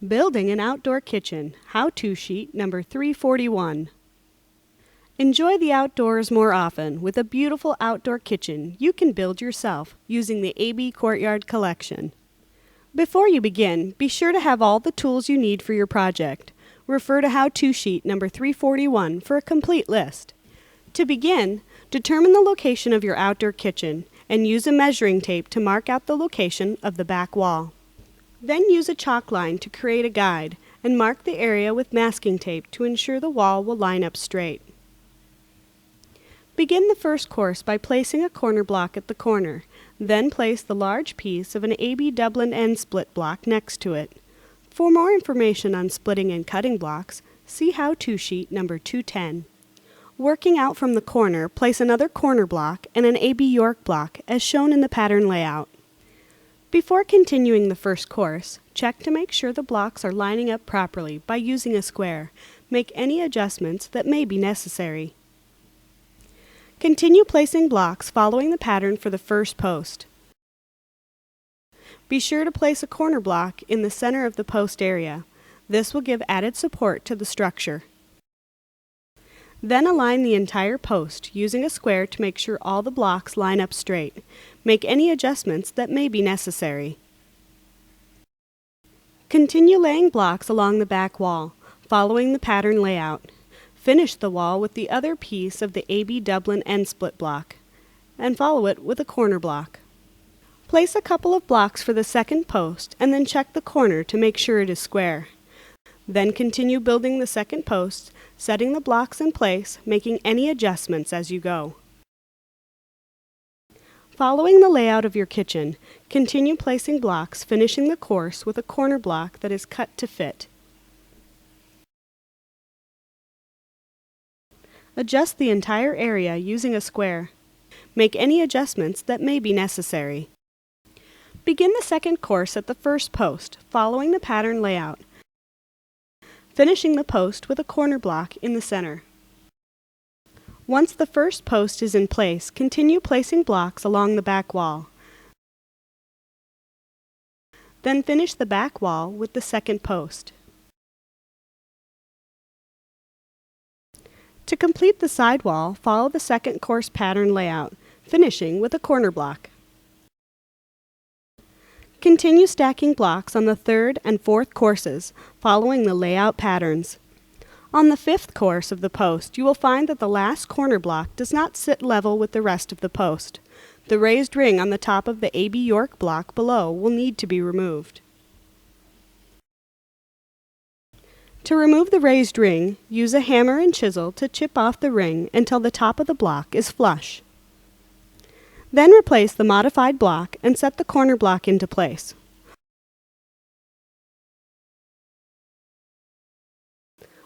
Building an Outdoor Kitchen, How-To Sheet number 341. Enjoy the outdoors more often with a beautiful outdoor kitchen you can build yourself using the AB Courtyard Collection. Before you begin, be sure to have all the tools you need for your project. Refer to How-To Sheet number 341 for a complete list. To begin, determine the location of your outdoor kitchen and use a measuring tape to mark out the location of the back wall. Then use a chalk line to create a guide and mark the area with masking tape to ensure the wall will line up straight. Begin the first course by placing a corner block at the corner, then place the large piece of an AB Dublin end split block next to it. For more information on splitting and cutting blocks, see How-To Sheet number 210. Working out from the corner, place another corner block and an AB York block as shown in the pattern layout. Before continuing the first course, check to make sure the blocks are lining up properly by using a square. Make any adjustments that may be necessary. Continue placing blocks following the pattern for the first post. Be sure to place a corner block in the center of the post area. This will give added support to the structure. Then align the entire post using a square to make sure all the blocks line up straight. Make any adjustments that may be necessary. Continue laying blocks along the back wall, following the pattern layout. Finish the wall with the other piece of the AB Dublin end split block, and follow it with a corner block. Place a couple of blocks for the second post and then check the corner to make sure it is square. Then continue building the second post, setting the blocks in place, making any adjustments as you go. Following the layout of your kitchen, continue placing blocks, finishing the course with a corner block that is cut to fit. Adjust the entire area using a square. Make any adjustments that may be necessary. Begin the second course at the first post, following the pattern layout, finishing the post with a corner block in the center. Once the first post is in place, continue placing blocks along the back wall. Then finish the back wall with the second post. To complete the sidewall, follow the second course pattern layout, finishing with a corner block. Continue stacking blocks on the third and fourth courses, following the layout patterns. On the fifth course of the post, you will find that the last corner block does not sit level with the rest of the post. The raised ring on the top of the AB York block below will need to be removed. To remove the raised ring, use a hammer and chisel to chip off the ring until the top of the block is flush. Then replace the modified block and set the corner block into place.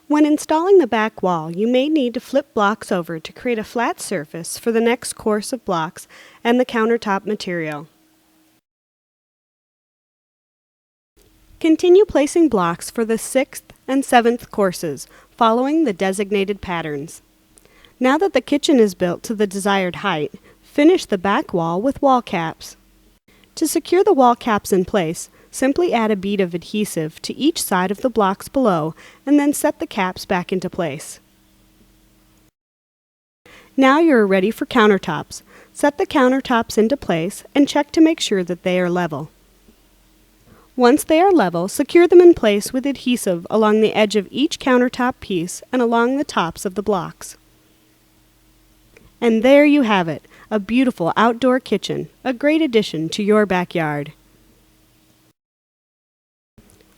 When installing the back wall, you may need to flip blocks over to create a flat surface for the next course of blocks and the countertop material. Continue placing blocks for the 6th and 7th courses, following the designated patterns. Now that the kitchen is built to the desired height, finish the back wall with wall caps. To secure the wall caps in place, simply add a bead of adhesive to each side of the blocks below and then set the caps back into place. Now you are ready for countertops. Set the countertops into place and check to make sure that they are level. Once they are level, secure them in place with adhesive along the edge of each countertop piece and along the tops of the blocks. And there you have it, a beautiful outdoor kitchen, a great addition to your backyard.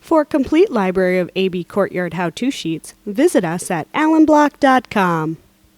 For a complete library of AB Courtyard how-to sheets, visit us at allanblock.com.